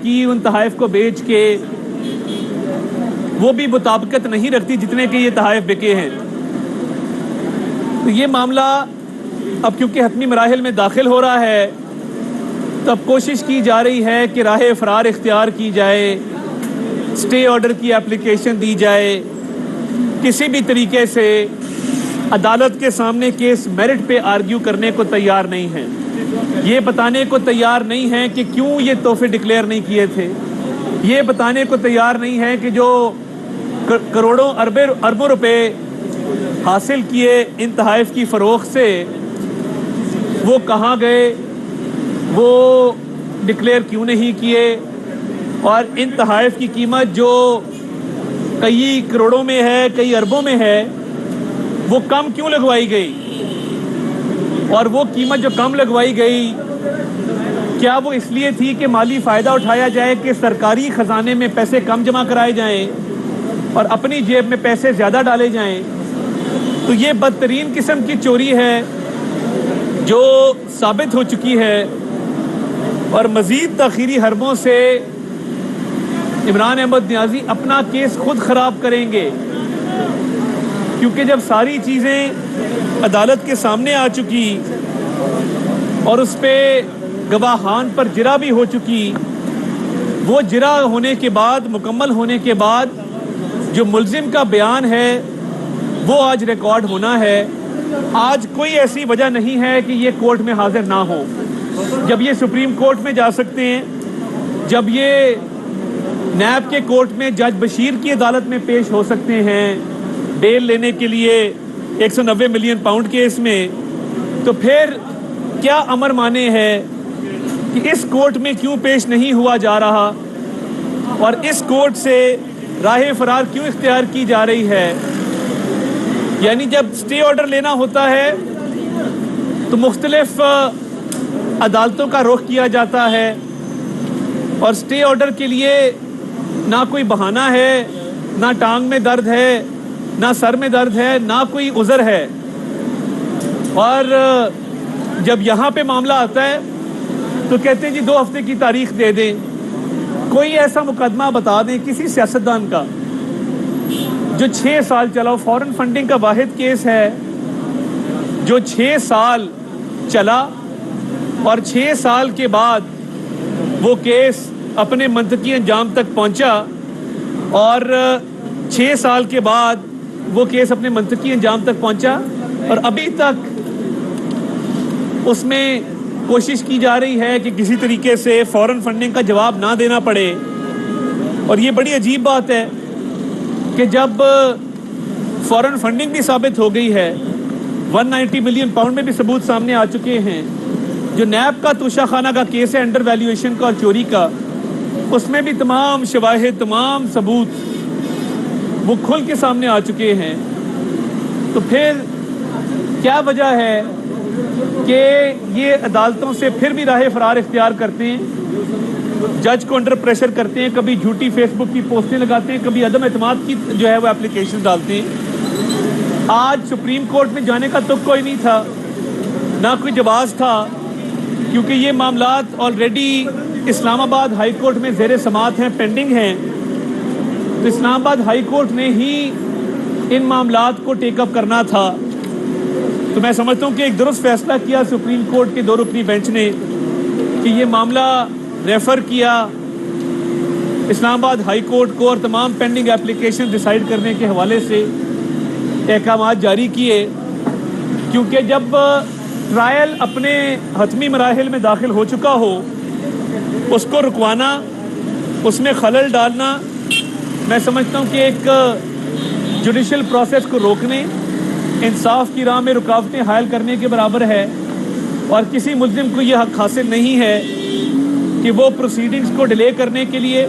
کی ان تحائف کو بیچ کے وہ بھی مطابقت نہیں رکھتی جتنے کے یہ تحائف بکے ہیں. تو یہ معاملہ اب کیونکہ حتمی مراحل میں داخل ہو رہا ہے تو اب کوشش کی جا رہی ہے کہ راہ فرار اختیار کی جائے, اسٹے آرڈر کی اپلیکیشن دی جائے, کسی بھی طریقے سے عدالت کے سامنے کیس میرٹ پہ آرگیو کرنے کو تیار نہیں ہیں, یہ بتانے کو تیار نہیں ہیں کہ کیوں یہ تحفے ڈکلیئر نہیں کیے تھے, یہ بتانے کو تیار نہیں ہیں کہ جو کروڑوں اربوں روپے حاصل کیے ان تحائف کی فروخت سے وہ کہاں گئے, وہ ڈکلیئر کیوں نہیں کیے, اور ان تحائف کی قیمت جو کئی کروڑوں میں ہے کئی اربوں میں ہے وہ کم کیوں لگوائی گئی, اور وہ قیمت جو کم لگوائی گئی کیا وہ اس لیے تھی کہ مالی فائدہ اٹھایا جائے کہ سرکاری خزانے میں پیسے کم جمع کرائے جائیں اور اپنی جیب میں پیسے زیادہ ڈالے جائیں. تو یہ بدترین قسم کی چوری ہے جو ثابت ہو چکی ہے, اور مزید تاخیری حربوں سے عمران احمد نیازی اپنا کیس خود خراب کریں گے, کیونکہ جب ساری چیزیں عدالت کے سامنے آ چکی اور اس پہ گواہان پر جرا بھی ہو چکی, وہ جرا ہونے کے بعد مکمل ہونے کے بعد جو ملزم کا بیان ہے وہ آج ریکارڈ ہونا ہے. آج کوئی ایسی وجہ نہیں ہے کہ یہ کورٹ میں حاضر نہ ہو. جب یہ سپریم کورٹ میں جا سکتے ہیں, جب یہ نیب کے کورٹ میں جج بشیر کی عدالت میں پیش ہو سکتے ہیں بیل لینے کے لیے 190 ملین پاؤنڈ کیس میں, تو پھر کیا امر مانے ہے کہ اس کورٹ میں کیوں پیش نہیں ہوا جا رہا اور اس کورٹ سے راہ فرار کیوں اختیار کی جا رہی ہے. یعنی جب اسٹے آرڈر لینا ہوتا ہے تو مختلف عدالتوں کا رخ کیا جاتا ہے, اور اسٹے آرڈر کے لیے نہ کوئی بہانہ ہے, نہ ٹانگ میں درد ہے, نہ سر میں درد ہے, نہ کوئی عذر ہے. اور جب یہاں پہ معاملہ آتا ہے تو کہتے ہیں جی 2 ہفتے کی تاریخ دے دیں. کوئی ایسا مقدمہ بتا دیں کسی سیاستدان کا جو 6 سال چلا. فورن فنڈنگ کا واحد کیس ہے جو 6 سال چلا, اور 6 سال کے بعد وہ کیس اپنے منطقی انجام تک پہنچا, اور 6 سال کے بعد وہ کیس اپنے منطقی انجام تک پہنچا, اور ابھی تک اس میں کوشش کی جا رہی ہے کہ کسی طریقے سے فورن فنڈنگ کا جواب نہ دینا پڑے. اور یہ بڑی عجیب بات ہے کہ جب فورن فنڈنگ بھی ثابت ہو گئی ہے, 190 ملین پاؤنڈ میں بھی ثبوت سامنے آ چکے ہیں, جو نیب کا توشہ خانہ کا کیس ہے انڈر ویلیویشن کا اور چوری کا, اس میں بھی تمام شواہد تمام ثبوت وہ کھل کے سامنے آ چکے ہیں. تو پھر کیا وجہ ہے کہ یہ عدالتوں سے پھر بھی راہ فرار اختیار کرتے ہیں, جج کو انڈر پریشر کرتے ہیں, کبھی جھوٹی فیس بک کی پوسٹیں لگاتے ہیں, کبھی عدم اعتماد کی جو ہے وہ اپلیکیشن ڈالتے ہیں. آج سپریم کورٹ میں جانے کا تو کوئی نہیں تھا, نہ کوئی جواز تھا, کیونکہ یہ معاملات آلریڈی اسلام آباد ہائی کورٹ میں زیر سماعت ہیں, پینڈنگ ہیں. تو اسلام آباد ہائی کورٹ نے ہی ان معاملات کو ٹیک اپ کرنا تھا. تو میں سمجھتا ہوں کہ ایک درست فیصلہ کیا سپریم کورٹ کے 2 رکنی بینچ نے کہ یہ معاملہ ریفر کیا اسلام آباد ہائی کورٹ کو, اور تمام پینڈنگ اپلیکیشن ڈیسائیڈ کرنے کے حوالے سے احکامات جاری کیے. کیونکہ جب ٹرائل اپنے حتمی مراحل میں داخل ہو چکا ہو, اس کو رکوانا, اس میں خلل ڈالنا, میں سمجھتا ہوں کہ ایک جوڈیشل پروسیس کو روکنے, انصاف کی راہ میں رکاوٹیں حائل کرنے کے برابر ہے. اور کسی ملزم کو یہ حق حاصل نہیں ہے کہ وہ پروسیڈنگز کو ڈیلے کرنے کے لیے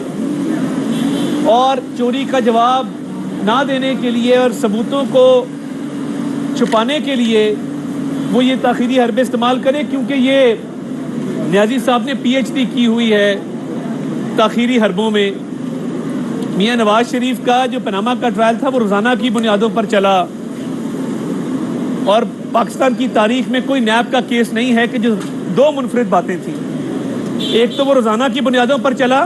اور چوری کا جواب نہ دینے کے لیے اور ثبوتوں کو چھپانے کے لیے وہ یہ تاخیری حربے استعمال کرے. کیونکہ یہ نیازی صاحب نے PhD کی ہوئی ہے تاخیری حربوں میں. میاں نواز شریف کا جو پاناما کا ٹرائل تھا وہ روزانہ کی بنیادوں پر چلا, اور پاکستان کی تاریخ میں کوئی نیب کا کیس نہیں ہے کہ جو 2 منفرد باتیں تھیں. ایک تو وہ روزانہ کی بنیادوں پر چلا,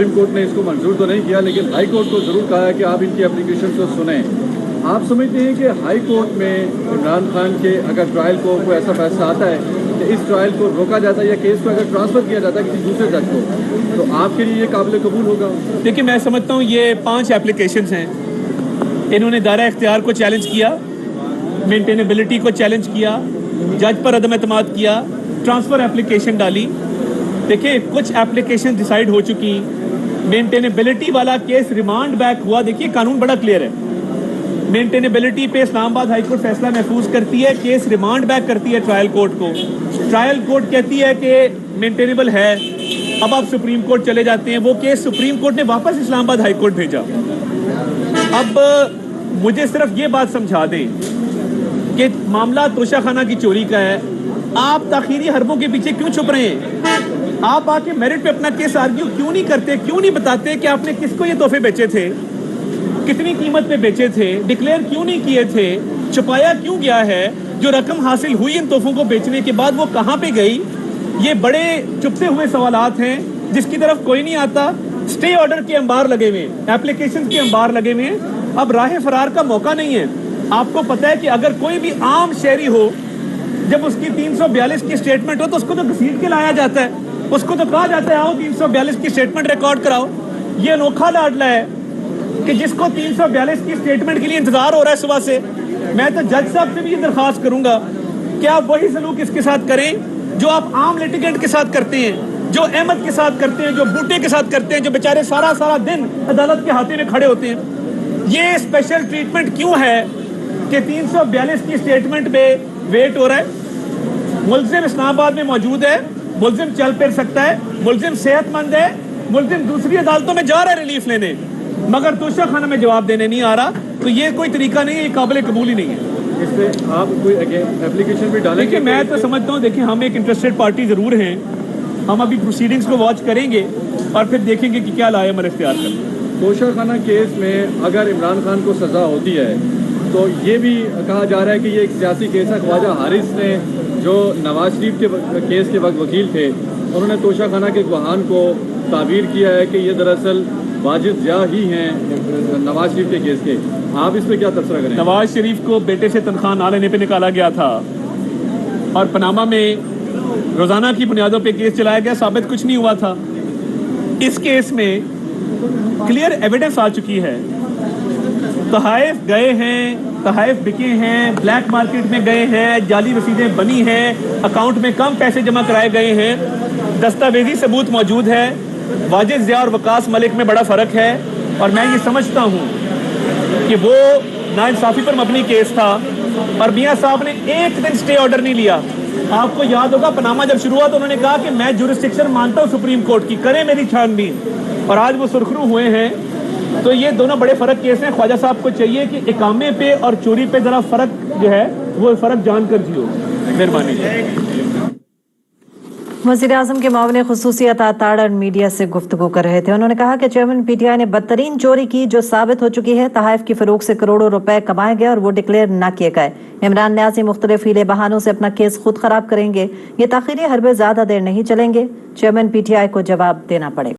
سپریم کورٹ نے اس کو منظور تو نہیں کیا لیکن ہائی کورٹ کو ضرور کہا ہے کہ آپ ان کی اپلیکیشن کو سنیں. آپ سمجھتے ہیں کہ ہائی کورٹ میں عمران خان کے اگر ٹرائل کو کوئی ایسا فیصلہ آتا ہے کہ اس ٹرائل کو روکا جاتا ہے یا کیس کو اگر ٹرانسفر کیا جاتا ہے کسی دوسرے جج کو, تو آپ کے لیے یہ قابل قبول ہوگا؟ دیکھیے میں سمجھتا ہوں یہ 5 اپلیکیشنز ہیں. انہوں نے دائرہ اختیار کو چیلنج کیا, مینٹینیبلٹی کو چیلنج کیا, جج پر عدم اعتماد کیا, ٹرانسفر اپلیکیشن ڈالی. دیکھیں کچھ اپلیکیشن ڈیسائیڈ ہو چکی. مینٹینیبلٹی والا کیس ریمانڈ بیک ہوا. دیکھیے قانون بڑا کلیئر ہے. مینٹینیبلٹی پہ اسلام آباد ہائی کورٹ فیصلہ محفوظ کرتی ہے, کیس ریمانڈ بیک کرتی ہے ٹرائل کورٹ کو. ٹرائل کورٹ کہتی ہے کہ مینٹینیبل ہے, اب آپ سپریم کورٹ چلے جاتے ہیں. وہ کیس سپریم کورٹ نے واپس اسلام آباد ہائی کورٹ بھیجا. اب مجھے صرف یہ بات سمجھا دیں کہ معاملہ توشہ خانہ کی چوری کا ہے, آپ تاخیری حربوں کے پیچھے کیوں چھپ رہے ہیں؟ آپ آ کے میرٹ پہ اپنا کیس آرگیو کیوں نہیں کرتے, کیوں نہیں بتاتے کہ آپ نے کس کو یہ تحفے بیچے تھے, کتنی قیمت پہ بیچے تھے, ڈکلیئر کیوں نہیں کیے تھے, چھپایا کیوں گیا ہے, جو رقم حاصل ہوئی ان تحفوں کو بیچنے کے بعد وہ کہاں پہ گئی؟ یہ بڑے چپتے ہوئے سوالات ہیں جس کی طرف کوئی نہیں آتا. سٹے آرڈر کے انبار لگے ہوئے ہیں, اپلیکیشن کے انبار لگے ہوئے ہیں. اب راہ فرار کا موقع نہیں ہے. آپ کو پتہ ہے کہ اگر کوئی بھی عام شہری ہو, جب اس کی 342 کی سٹیٹمنٹ ہو تو اس کو تو گھسیٹ کے لایا جاتا ہے, اس کو تو کہا جاتا ہے آؤ 342 کی سٹیٹمنٹ ریکارڈ کراؤ. یہ انوکھا لاڈلا ہے کہ جس کو 342 کی سٹیٹمنٹ کے لیے انتظار ہو رہا ہے صبح سے. میں تو جج صاحب سے بھی یہ درخواست کروں گا کہ آپ وہی سلوک اس کے ساتھ کریں جو آپ عام لیٹیگنٹ کے ساتھ کرتے ہیں, جو احمد کے ساتھ کرتے ہیں, جو بوٹے کے ساتھ کرتے ہیں, جو بیچارے سارا دن عدالت کے ہاتھے میں کھڑے ہوتے ہیں. یہ اسپیشل ٹریٹمنٹ کیوں ہے کہ 342 کی سٹیٹمنٹ پہ ویٹ ہو رہا ہے؟ ملزم اسلام آباد میں موجود ہے, ملزم چل پھر سکتا ہے, ملزم صحت مند ہے, ملزم دوسری عدالتوں میں جا رہا ہے ریلیف لینے, مگر توشہ خانہ میں جواب دینے نہیں آ رہا. تو یہ کوئی طریقہ نہیں ہے, یہ قابل قبول ہی نہیں ہے. اس پہ آپ کوئی اپلیکیشن بھی ڈالیں گے؟ دیکھیے میں تو سمجھتا ہوں, دیکھیں ہم ایک انٹرسٹڈ پارٹی ضرور ہیں. ہم ابھی پروسیڈنگز کو واچ کریں گے اور پھر دیکھیں گے کہ کیا لائے عمل اختیار کریں. توشہ خانہ کیس میں اگر عمران خان کو سزا ہوتی ہے تو یہ بھی کہا جا رہا ہے کہ یہ ایک سیاسی کیس ہے. خواجہ حارث نے جو نواز شریف کے کیس کے وقت وکیل تھے, انہوں نے توشہ خانہ کے گواہان کو تعبیر کیا ہے کہ یہ دراصل واجد ضیاء ہی ہیں نواز شریف کے کیس کے. آپ اس پہ کیا تبصرہ کریں؟ نواز شریف کو بیٹے سے تنخواہ نہ لینے پہ نکالا گیا تھا اور پناما میں روزانہ کی بنیادوں پہ کیس چلایا گیا, ثابت کچھ نہیں ہوا تھا. اس کیس میں کلیئر ایویڈنس آ چکی ہے. تحائف گئے ہیں, تحائف بکے ہیں, بلیک مارکیٹ میں گئے ہیں, جعلی رسیدیں بنی ہیں, اکاؤنٹ میں کم پیسے جمع کرائے گئے ہیں, دستاویزی ثبوت موجود ہے. واجد ضیاء اور وقاص ملک میں بڑا فرق ہے, اور میں یہ سمجھتا ہوں کہ وہ ناانصافی پر مبنی کیس تھا اور میاں صاحب نے ایک دن سٹے آرڈر نہیں لیا. آپ کو یاد ہوگا پناما جب شروع ہوا تو انہوں نے کہا کہ میں جورسڈکشن مانتا ہوں سپریم کورٹ کی, کریں میری چھان بین, اور آج وہ سرخرو ہوئے ہیں. تو یہ دونوں بڑے فرق کیس ہیں. خواجہ صاحب کو چاہیے کہ اقامے پہ اور چوری پہ ذرا فرق جو ہے وہ فرق جان کر جیو. مہربانی. وزیر اعظم کے معاون خصوصی عطا تاڑر میڈیا سے گفتگو کر رہے تھے. انہوں نے کہا کہ چیئرمین پی ٹی آئی نے بدترین چوری کی جو ثابت ہو چکی ہے. تحائف کی فروخت سے کروڑوں روپے کمائے گئے اور وہ ڈکلیئر نہ کیے گئے. عمران نیازی مختلف ہیلے بہانوں سے اپنا کیس خود خراب کریں گے. یہ تاخیری حربے زیادہ دیر نہیں چلیں گے. چیئرمین پی ٹی آئی کو جواب دینا پڑے گا.